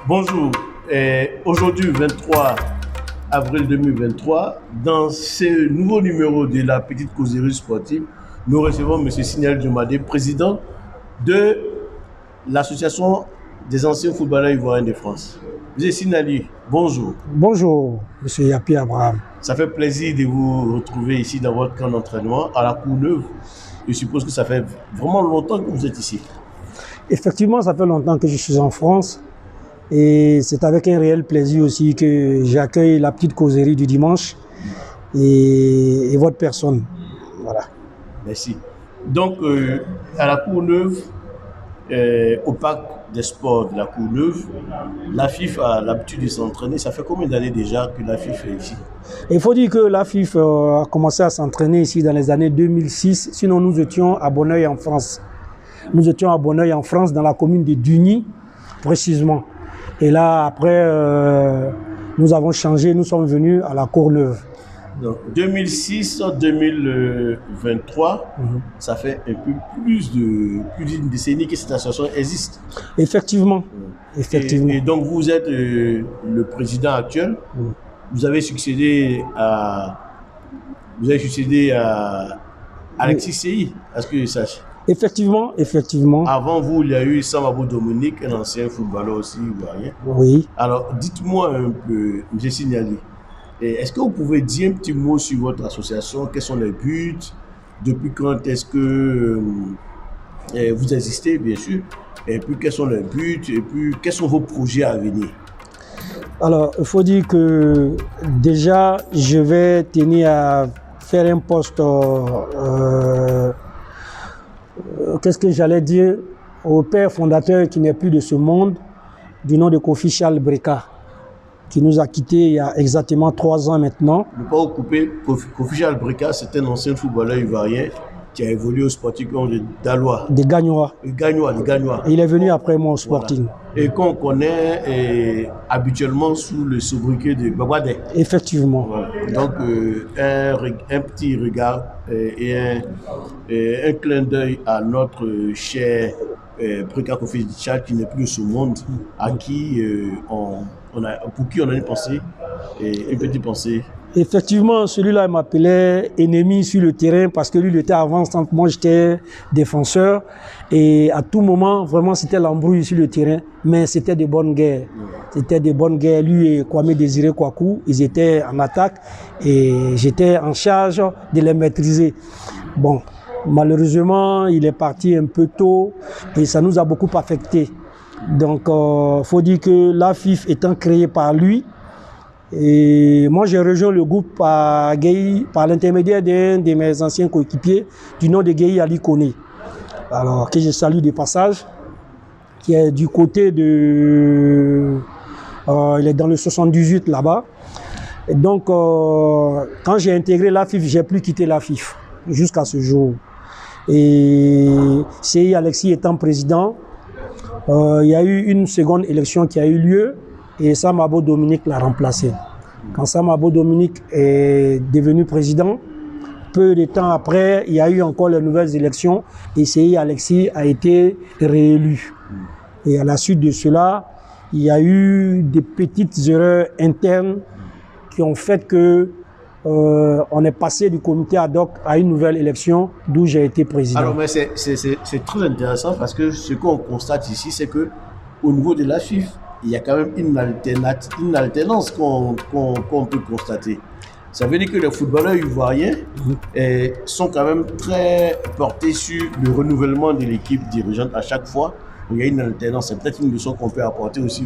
Bonjour, aujourd'hui 23 avril 2023, dans ce nouveau numéro de la petite causerie sportive, nous recevons M. Signal Diomadé, président de l'association des anciens footballeurs ivoiriens de France. M. Signali, bonjour. Bonjour, M. Yapi Abraham. Ça fait plaisir de vous retrouver ici dans votre camp d'entraînement à la Courneuve. Je suppose que ça fait vraiment longtemps que vous êtes ici. Effectivement, ça fait longtemps que je suis en France et c'est avec un réel plaisir aussi que j'accueille la petite causerie du dimanche et votre personne. Voilà. Merci. Donc, à la Courneuve, au parc des sports de la Courneuve, la FIF a l'habitude de s'entraîner. Ça fait combien d'années déjà que la FIF est ici? Il faut dire que la FIF a commencé à s'entraîner ici dans les années 2006. Sinon, nous étions à Bonneuil en France. Nous étions à Bonneuil en France, dans la commune de Dugny, précisément. Et là, après, nous avons changé, nous sommes venus à la Courneuve. Donc, 2006-2023, ça fait un peu plus d'une décennie que cette association existe. Effectivement. Effectivement. Et donc, vous êtes le président actuel. Vous avez succédé à Alexis Seyi, est-ce que je sache? Effectivement, effectivement. Avant vous, il y a eu Samabo Dominique, un ancien footballeur aussi ivoirien. Oui. Alors, dites-moi un peu, M. Signali, est-ce que vous pouvez dire un petit mot sur votre association? Quels sont les buts? Depuis quand est-ce que vous existez, bien sûr? Et puis, quels sont les buts? Et puis, quels sont vos projets à venir? Alors, il faut dire que déjà, je vais tenir à faire un poste, qu'est-ce que j'allais dire, au père fondateur qui n'est plus de ce monde, du nom de Kofi Charles Breka, qui nous a quittés il y a exactement 3 ans maintenant. Ne pas vous couper, Kofi Charles Breka, c'est un ancien footballeur ivoirien qui a évolué au Sporting de Dalois. De Gagnois. De Gagnois. Il est venu après moi au Sporting. Voilà. Et qu'on connaît habituellement sous le sobriquet de Babadé. Effectivement. Voilà. Donc, un petit regard et un clin d'œil à notre cher Breka Kofi Charles qui n'est plus de ce monde, à qui pour qui on a une pensée, une petite pensée. Effectivement, celui-là m'appelait ennemi sur le terrain parce que lui, il était avant-centre, moi j'étais défenseur. Et à tout moment, vraiment, c'était l'embrouille sur le terrain. Mais c'était des bonnes guerres. C'était des bonnes guerres. Lui et Kwame Désiré Kwaku, ils étaient en attaque et j'étais en charge de les maîtriser. Bon, malheureusement, il est parti un peu tôt et ça nous a beaucoup affecté. Donc, faut dire que la FIF étant créée par lui, et moi, j'ai rejoint le groupe par l'intermédiaire d'un de mes anciens coéquipiers du nom de Gueye Ali Kone. Alors, que je salue de passage, qui est du côté de... il est dans le 78 là-bas. Et donc, quand j'ai intégré la FIF, j'ai plus quitté la FIF jusqu'à ce jour. Et Seyi Alexis étant président, il y a eu une seconde élection qui a eu lieu. Et Samabo Dominique l'a remplacé. Quand Samabo Dominique est devenu président, peu de temps après, il y a eu encore les nouvelles élections et Seyi Alexis a été réélu. Et à la suite de cela, il y a eu des petites erreurs internes qui ont fait que on est passé du comité ad hoc à une nouvelle élection d'où j'ai été président. Alors, mais c'est très intéressant parce que ce qu'on constate ici, c'est que au niveau de la FIF, il y a quand même une alternance qu'on peut constater. Ça veut dire que les footballeurs ivoiriens sont quand même très portés sur le renouvellement de l'équipe dirigeante à chaque fois. Il y a une alternance. C'est peut-être une leçon qu'on peut apporter aussi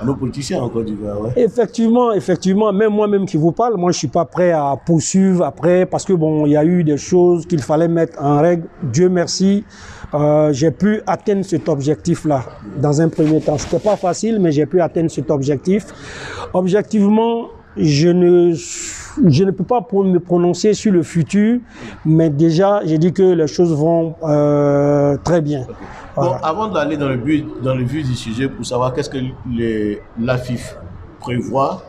à nos politiciens en Côte d'Ivoire. Ouais. Effectivement. Même moi-même qui vous parle, moi je suis pas prêt à poursuivre après parce que bon, il y a eu des choses qu'il fallait mettre en règle. Dieu merci. J'ai pu atteindre cet objectif-là dans un premier temps. C'était pas facile, mais j'ai pu atteindre cet objectif. Objectivement, je ne peux pas me prononcer sur le futur, mais déjà, j'ai dit que les choses vont très bien. Voilà. Bon, avant d'aller dans le vif du sujet, pour savoir qu'est-ce que la FIF prévoit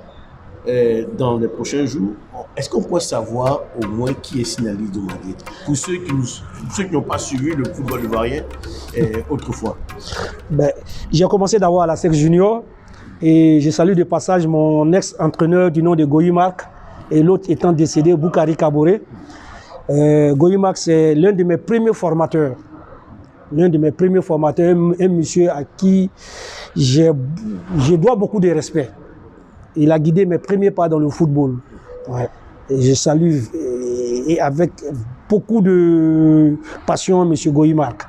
dans les prochains jours, est-ce qu'on peut savoir au moins qui est Signali Diomadé pour ceux qui n'ont pas suivi le football ivoirien autrefois? J'ai commencé d'abord à la SEC Junior. Et je salue de passage mon ex-entraîneur du nom de Goyimark et l'autre étant décédé, Boukari Kaboré. Goyimark, c'est l'un de mes premiers formateurs. L'un de mes premiers formateurs, un monsieur à qui je dois beaucoup de respect. Il a guidé mes premiers pas dans le football. Ouais. Et je salue et avec beaucoup de passion M. Goyimark.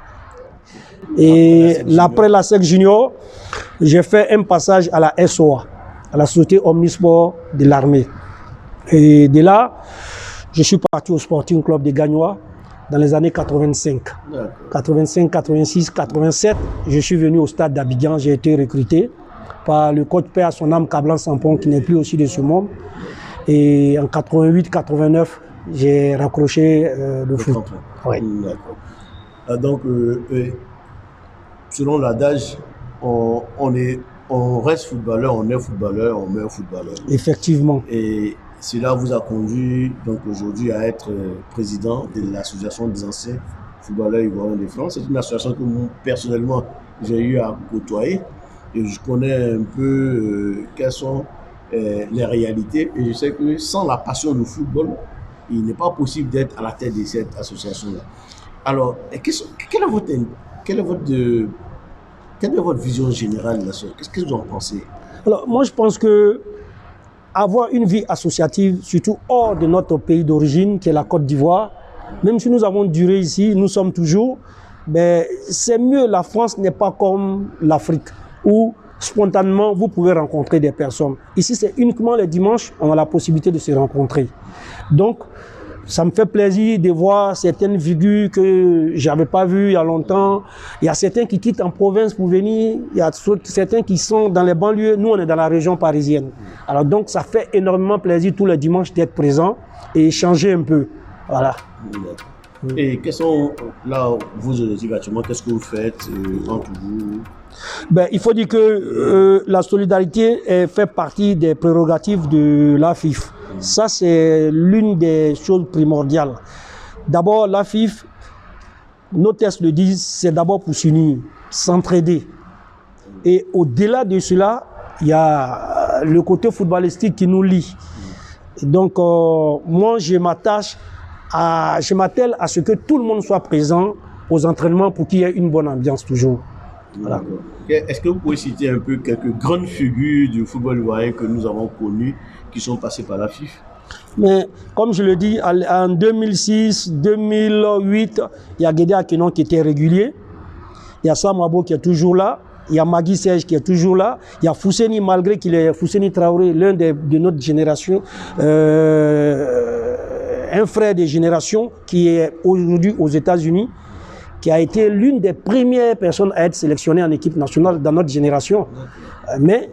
Et après la SEC Junior, j'ai fait un passage à la SOA, à la Société Omnisport de l'armée. Et de là, je suis parti au Sporting Club de Gagnois dans les années 85. 85, 86, 87, je suis venu au stade d'Abidjan, j'ai été recruté par le coach père à son âme Kablan Sampon qui n'est plus aussi de ce monde. Et en 88, 89, j'ai raccroché le foot. Ouais. Donc, selon l'adage, on reste footballeur, on est footballeur, on meurt footballeur. Effectivement. Et cela vous a conduit donc aujourd'hui à être président de l'association des anciens footballeurs ivoiriens de France. C'est une association que moi, personnellement, j'ai eu à côtoyer. Et je connais un peu quelles sont les réalités. Et je sais que sans la passion du football, il n'est pas possible d'être à la tête de cette association-là. Alors, quelle est votre vision générale là-dessus? Qu'est-ce que vous en pensez? Alors, moi, je pense que avoir une vie associative, surtout hors de notre pays d'origine, qui est la Côte d'Ivoire, même si nous avons duré ici, nous sommes toujours, mais c'est mieux. La France n'est pas comme l'Afrique, où spontanément, vous pouvez rencontrer des personnes. Ici, c'est uniquement les dimanches, on a la possibilité de se rencontrer. Donc, ça me fait plaisir de voir certaines figures que je n'avais pas vues il y a longtemps. Il y a certains qui quittent en province pour venir. Il y a certains qui sont dans les banlieues. Nous, on est dans la région parisienne. Alors donc, ça fait énormément plaisir tous les dimanches d'être présent et échanger un peu. Voilà. Et quels sont, là, vos objectifs actuellement? Qu'est-ce que vous faites entre vous? Ben, il faut dire que la solidarité fait partie des prérogatives de l'AFIF. Ça, c'est l'une des choses primordiales. D'abord, l'AFIF, nos tests le disent, c'est d'abord pour s'unir, s'entraider. Et au-delà de cela, il y a le côté footballistique qui nous lie. Donc, moi, je m'attelle à ce que tout le monde soit présent aux entraînements pour qu'il y ait une bonne ambiance toujours. Voilà. Est-ce que vous pouvez citer un peu quelques grandes figures du football ivoirien que nous avons connues, qui sont passées par la FIF? Mais comme je le dis, en 2006, 2008, il y a Guédé Akenon qui était régulier. Il y a Sam Abo qui est toujours là. Il y a Magui Serge qui est toujours là. Il y a Fousseni, malgré qu'il est Fousseni Traoré, l'un de notre génération, un frère de génération qui est aujourd'hui aux États-Unis, qui a été l'une des premières personnes à être sélectionnée en équipe nationale dans notre génération. Mais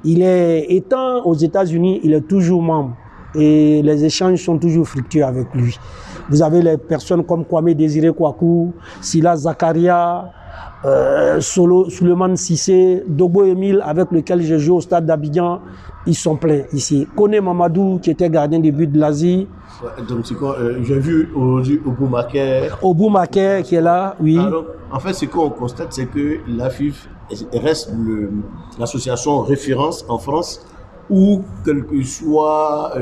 étant aux États-Unis, il est toujours membre et les échanges sont toujours fructueux avec lui. Vous avez les personnes comme Kwame Désiré Kouakou, Silas Zakaria, Suleiman Sissé, Dogo Emile avec lequel j'ai joué au stade d'Abidjan. Ils sont pleins ici. Kone Mamadou qui était gardien de but de l'Asie. Donc c'est quoi j'ai vu Oboumaker qui est là, oui. Alors, en fait, ce qu'on constate, c'est que l'AFIF reste l'association référence en France où, quel que soit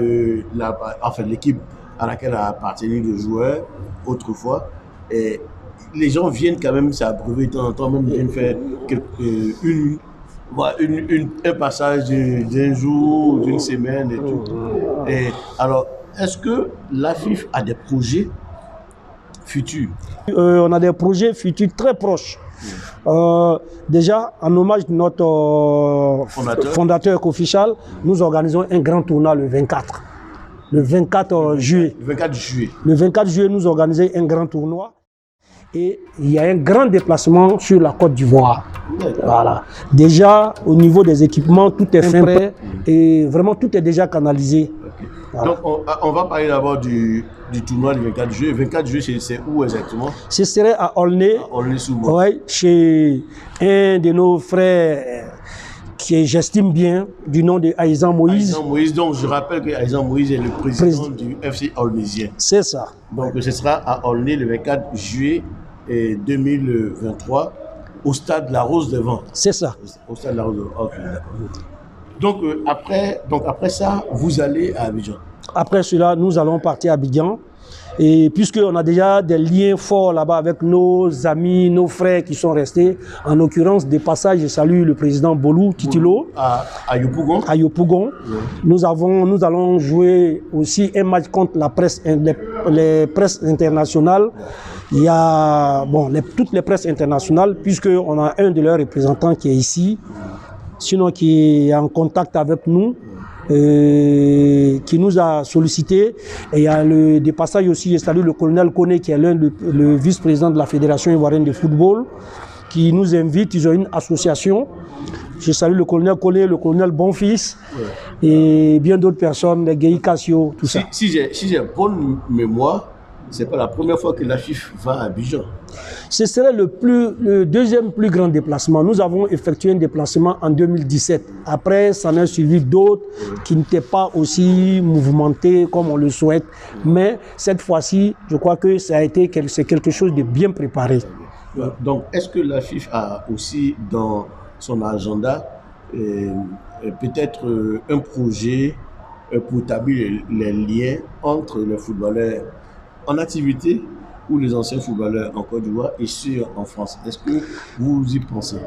l'équipe à laquelle a appartenu le joueur autrefois, et les gens viennent quand même s'abreuver de temps en temps, même viennent faire un passage d'un jour, d'une semaine et tout. Et alors, est-ce que l'AFIF a des projets futurs? On a des projets futurs très proches. Déjà, en hommage de notre fondateur Kofichal, nous organisons un grand tournoi le 24. Le 24 juillet. Le 24 juillet. Le 24 juillet, nous organisons un grand tournoi. Et il y a un grand déplacement sur la Côte d'Ivoire. Voilà. Déjà, au niveau des équipements, tout est fait prêt et vraiment tout est déjà canalisé. Okay. Voilà. Donc, on va parler d'abord du tournoi du 24 juillet. Le 24 juillet, c'est où exactement? Ce serait à Aulnay. À Aulnay-sous-Bois. Ouais, chez un de nos frères qui j'estime bien, du nom de Aïzan Moïse. Aïzan Moïse, donc je rappelle que Aïzan Moïse est le président du FC Aulnaysien. C'est ça. Donc ce sera à Aulnay le 24 juillet 2023 au stade La Rose Devant. C'est ça. Au stade La Rose Devant. Ok, d'accord. après ça, vous allez à Abidjan. Après cela, nous allons partir à Abidjan. Et puisqu'on a déjà des liens forts là-bas avec nos amis, nos frères qui sont restés, en l'occurrence, des passages, je salue le président Bolou Titilo À Yopougon. à Yopougon. Nous allons jouer aussi un match contre la presse, les presses internationales. Il y a toutes les presses internationales, puisqu'on a un de leurs représentants qui est ici, sinon qui est en contact avec nous. Qui nous a sollicité, et il y a des passages aussi, je salue le colonel Koné qui est le vice-président de la Fédération ivoirienne de football, qui nous invite. Ils ont une association. Je salue le colonel Koné, le colonel Bonfils, et bien d'autres personnes, les Guéhi Cassio, tout ça. Si j'ai bonne mémoire, c'est pas la première fois que la FIF va à Abidjan. Ce serait le deuxième plus grand déplacement. Nous avons effectué un déplacement en 2017. Après, ça en a suivi d'autres qui n'étaient pas aussi mouvementés comme on le souhaite. Mais cette fois-ci, je crois que c'est quelque chose de bien préparé. Donc, est-ce que la FIF a aussi dans son agenda peut-être un projet pour établir les liens entre les footballeurs en activité ou les anciens footballeurs en Côte d'Ivoire et ceux en France? Est-ce que vous y pensez?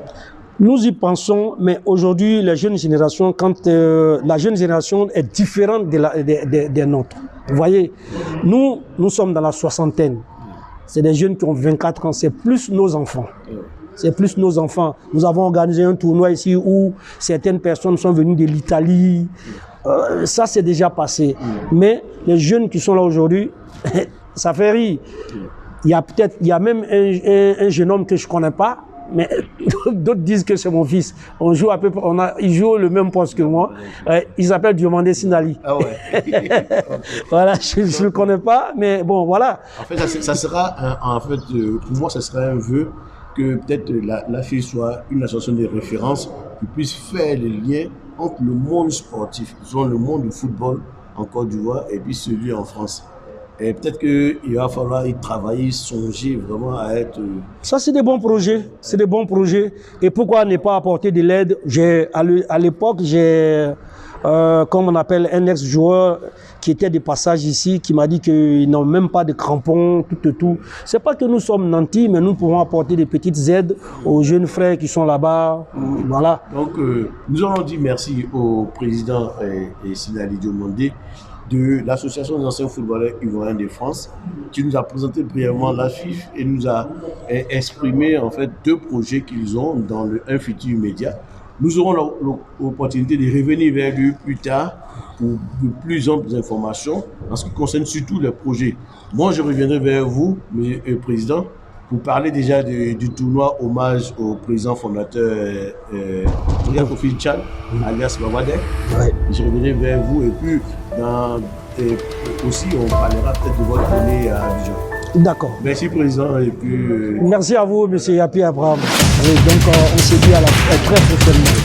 Nous y pensons, mais aujourd'hui, la jeune génération, la jeune génération est différente des nôtres. Vous voyez, nous sommes dans la soixantaine. C'est des jeunes qui ont 24 ans, c'est plus nos enfants. C'est plus nos enfants. Nous avons organisé un tournoi ici où certaines personnes sont venues de l'Italie. Ça, c'est déjà passé. Mais les jeunes qui sont là aujourd'hui, ça fait rire. Il y a même un jeune homme que je ne connais pas, mais d'autres disent que c'est mon fils. On joue il joue le même poste que moi. Il s'appelle Diomandé Sinali. Ah ouais. Voilà, je ne le connais pas, mais bon, voilà. En fait, ça sera, pour moi, ça serait un vœu que peut-être la FIF soit une association de référence qui puisse faire les liens entre le monde sportif, disons le monde du football en Côte d'Ivoire et puis celui en France. Et peut-être qu'il va falloir y travailler, songer vraiment à être... Ça, c'est des bons projets. C'est des bons projets. Et pourquoi ne pas apporter de l'aide? À l'époque, j'ai, comme on appelle, un ex-joueur qui était de passage ici, qui m'a dit qu'ils n'ont même pas de crampons, tout. C'est pas que nous sommes nantis, mais nous pouvons apporter des petites aides aux jeunes frères qui sont là-bas. Voilà. Donc, nous allons dire merci au président Sinali Diomandé de l'Association des anciens footballeurs ivoiriens de France, qui nous a présenté brièvement la FIF et nous a exprimé en fait 2 projets qu'ils ont dans un futur immédiat. Nous aurons l'opportunité de revenir vers lui plus tard pour de plus amples informations en ce qui concerne surtout les projets. Moi, je reviendrai vers vous, Monsieur le Président, pour parler déjà du tournoi hommage au président fondateur Kofi Tchad, alias Babadek. Ouais. Je reviendrai vers vous et puis aussi on parlera peut-être de votre année à Abidjan. D'accord. Merci Président et puis... Merci à vous, Monsieur Yapi Abraham. Et donc on se dit à très prochainement.